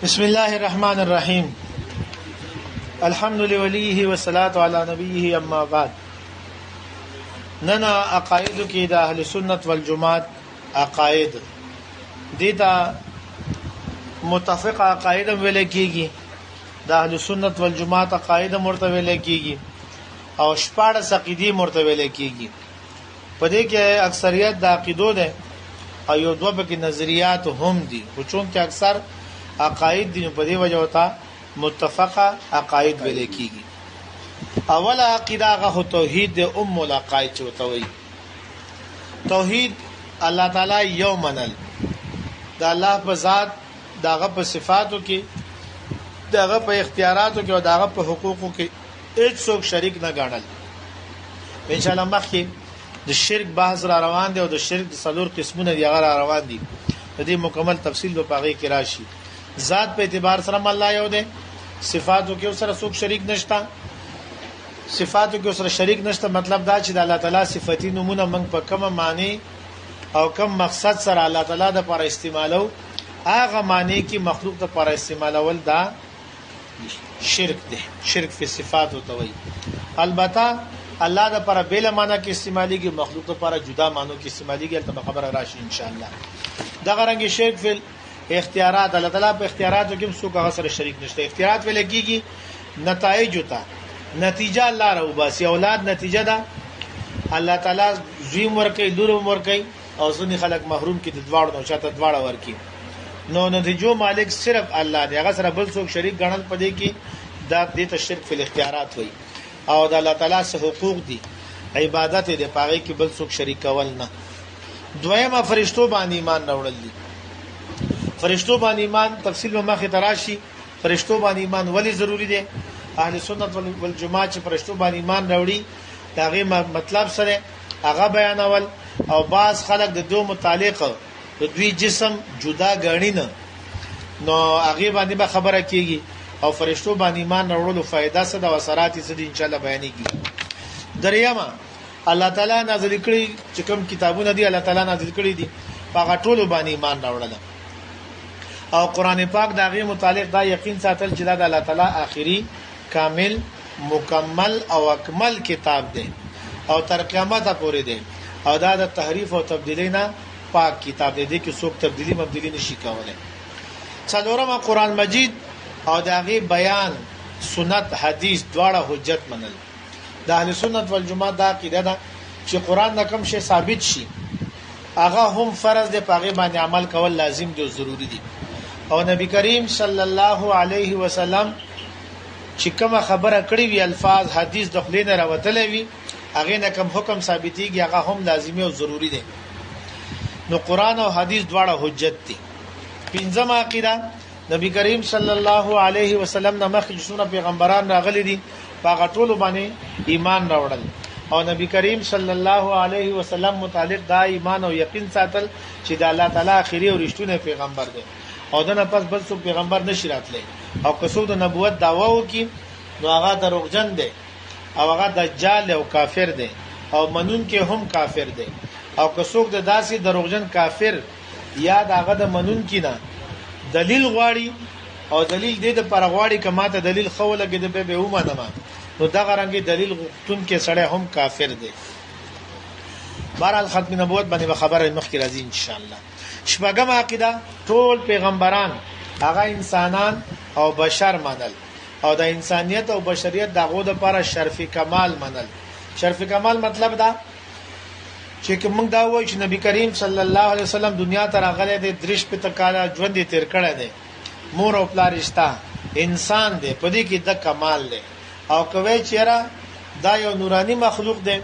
بسم الله الرحمن الرحیم. الحمد لله والصلاة على نبیه اما بعد. ننا عقاید کې د اهل سنت والجماعت عقاید دیتا متفق عقاید ویل کېږي، د اهل سنت والجماعت عقاید مرتبه ویل کېږي او شپاړه عقیدې مرتبه ویل کېږي. په دې کې اکثریت د عقیدو ده او یو دوه پکې نظریات هم دي، خو چون کې اکثر عقاید دي په دې وجه وتا متفقه عقاید ویل کېږي. اوله عقیده هغه توحید د ام العقاید چوته وي. توحید الله تعالی یو منل، د الله په ذات، داغه په صفاتو کې، داغه په اختیاراتو کې او داغه په حقوقو کې هیڅ څوک شریک نه ګڼل. ان شاء الله مخکې د شرک بحث را روان دی او د شرک د څلور قسمونه دی هغه را روان دي. د دې مکمل تفصیل په پاغي کې راشي. ذات په اعتبار سره الله یو دی، صفاتو کې سره څوک شریک نشتا. صفاتو کې سره شریک نشته مطلب دا چې د الله تعالی صفاتی نمونه موږ په کومه معنی او کوم مقصد سره الله تعالی د پر استعمالو هغه معنی کې مخلوق د پر استعمالول دا شرک دی. شرک په صفاتو ته وایي. البته الله د پر بیل معنی کې استعمالي کې مخلوق د پر جدا معنی کې استعمالي کې ته خبره راشي ان شاء الله. دا غرانګي شرک فل اختیارات، الله تعالی په اختیاراتو کې څوک هغه سره شریک نشته. اختیارات ویل کېږي نتایج ته، نتیجه الله راو باسي. اولاد نتیجه ده، الله تعالی زوی ورکي، لور ورکي او ځنی خلک محروم کې د دواړو نو چاته دواړه ورکي. نو نتیجو مالک صرف الله دی، هغه سره بل څوک شریک ګڼل پدې کې دا د تشرک فل اختیارات وي. او د الله تعالی سره حقوق دي، عبادت دي، پاره کې بل څوک شریک کول نه. دویمه فرشتو باندې ایمان راوړل دي. فرشتو باندې ایمان تفصیل به مخه تراشي. فرشتو باندې ایمان ولی ضروری دی؟ اهل سنت والجماعت چې فرشتو باندې ایمان راوړي داغه مطلب سره هغه بیانول. او بعض خلک د دوه متعلق د دوی جسم جدا غاڼي نه، نو هغه باندې به خبره کیږي. او فرشتو باندې ایمان راوړلو فائدہ څه د وسرات څه د ان شاء الله بیانېږي. دریمه الله تعالی نازل کړي چې کوم کتابونه دي الله تعالی نازل کړي دي هغه ټول باندې ایمان راوړل. او قران پاک داغه متعلق دا یقین ساتل چې دا د الله تعالی آخري کامل مکمل او اکمل کتاب دی او تر قیامت پورې دی او دا د تحریف او تبدیلی نه پاک کتاب دی چې څوک تبدیلی مبدلی نشي کولای. څلورمه قران مجید او داغه بیان سنت حدیث دواړه حجت منل. د اهل سنت والجماعت دا عقیده ده چې قران نه کوم شی ثابت شي هغه هم فرض دی، پاغه باندې عمل کول لازم دی او ضروری دی. او نبی کریم صلی الله علیه وسلم چې کومه خبره کړې وی الفاظ حدیث د خلینو راوتلې وی هغه نه کوم حکم ثابتيږي هغه هم لازمي او ضروری دی. نو قران او حدیث دواړه حجت دي. پنځمه عقیده نبی کریم صلی الله علیه وسلم نه مخکې څونه پیغمبران راغلي دي هغه ټول باندې ایمان راوړل. او نبی کریم صلی الله علیه وسلم متعلق دا ایمان او یقین ساتل چې د الله تعالی اخیری او رښتونه پیغمبر دی او دنه پس بل څوک پیغمبر نشي راتلی. او کسو د نبوت داوا وکي نو هغه دروغجن دی او هغه دجال او کافر دی او منون کې هم کافر دی. او کسو د داسې دروغجن کافر یا داغه د منون کې نه دلیل غواړي او دلیل دې د پر غواړي کما ته دلیل خو لګي د به ومنه نو دا غرانګي دلیل غوښتون کې سړی هم کافر دی. بهرحال ختم نبوت باندې خبره مخکې راځي ان شاء الله. شپږم عقیده ټول پیغمبران هغه انسانان او بشر منل او د انسانیت او بشریت دغه د لپاره شرف کمال منل. شرف کمال مطلب دا چې کوم دا وایي چې نبی کریم صلی الله علیه وسلم دنیا ته راغلی دی، درش په تکاله ژوند تیر کړی دی، مور او پلار رشتہ انسان دی، په دې کې د کمال دی. او کوي چیرې دا یو نورانی مخلوق دی،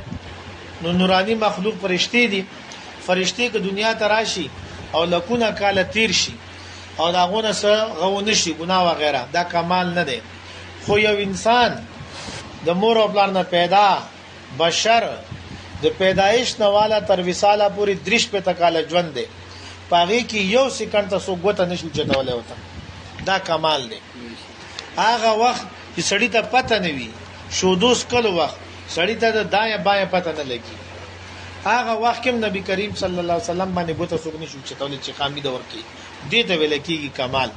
نو نورانی مخلوق فرشتي دي. فرشتي که دنیا ته راشي او لکونه کال تیر شي او داغونه سره غو نشي ګناه و غیره، دا کمال نه دی. خو یو انسان د مور او پلار نه پیدا بشر د پیدایش نواله تر وصاله پوری درش په تکاله ژوند دی، پاغي کې یو سکند ته سو غوته نشي چتولې وته، دا کمال دی. هغه وخت چې سړی ته پته نه وي شودوس کله وخت سړی ته د دایه بایه پته نه لګي، هغه وخت کې نبی کریم صلی الله علیه وسلم باندې بوته سګنی شو چتولې چې خامي د ورکی دې ته ویل کېږي کمال.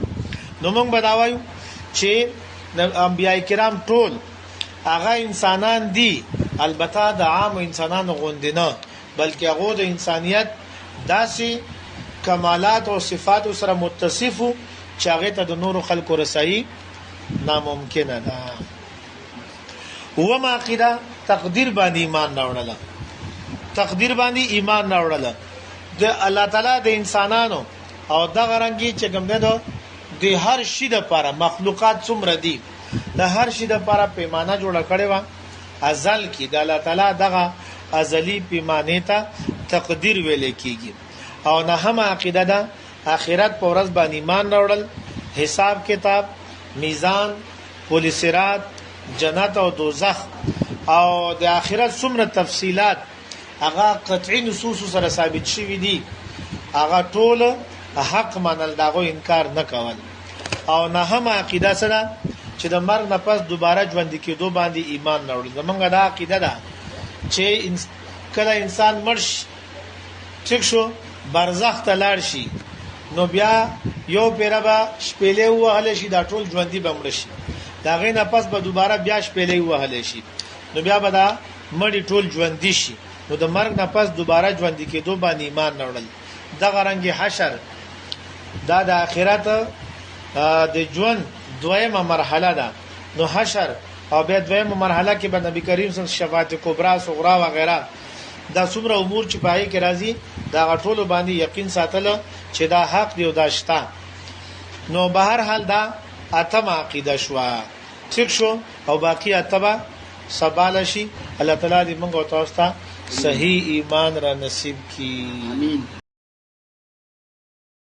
نو موږ بداوایو چې انبیاء کرام ټول هغه انسانان دي، البته د عام انسانانو غوندې نه، بلکې هغه د انسانیت داسې کمالات او صفات سره متصف چې هغه ته د نورو خلکو رسایي ناممکنه ده. وما عقیده تقدیر باندې ایمان راوړل، تقدیر باندې ایمان راوړل د الله تعالی د انسانانو او دغه رنګي چې کوم ده د هر شي د لپاره مخلوقات څومره دي د هر شي د لپاره پیمانه جوړه کړې و ازل کې د الله تعالی دغه ازلی پیمانه ته تقدیر ویل کیږي. او نه هم عقیده ده آخرت په ورځ باندې ایمان راوړل، حساب کتاب، میزان، پل صراط، جنت او دوزخ او د آخرت څومره تفصيلات هغه قطعي نصوص سره ثابت شوي دي، هغه ټول حق منل داغو انکار نه کول. او نه هم عقیده سره چې د مرګ نه پس دوباره ژوند کېدو باندې ایمان راوړل. زمونږ دا عقیده ده چې کله انسان مرش ټیک شو برزخ ته لاړ شي نو بیا یو پیربا شپېلې وهل شي دا ټول ژوندۍ بمړ شي، دا غي نه پس به دوباره بیا شپېلې وهل شي نو بیا به دا مړی ټول ژوندۍ شي. نو د مرګ نه پس دوباره ژوند کېدو باندې ایمان راوړل. دغه رنګ حشر دا د آخرت د ژوند دویمه مرحله ده. نو حشر او بیا دویمه مرحله کې به نبی کریم صلی الله علیه وسلم شفاعت کبرا صغرا وغیرہ دا څومره امور چې پای کې راځي دا غټولو باندې یقین ساتل چې دا حق دی او دا شته. نو به هر حال دا اتم عقیده شو ٹھیک شو او باقی اتبا سبال شي. الله تعالی دې موږ او تاسو ته صحیح ایمان را نصیب کړي. امين.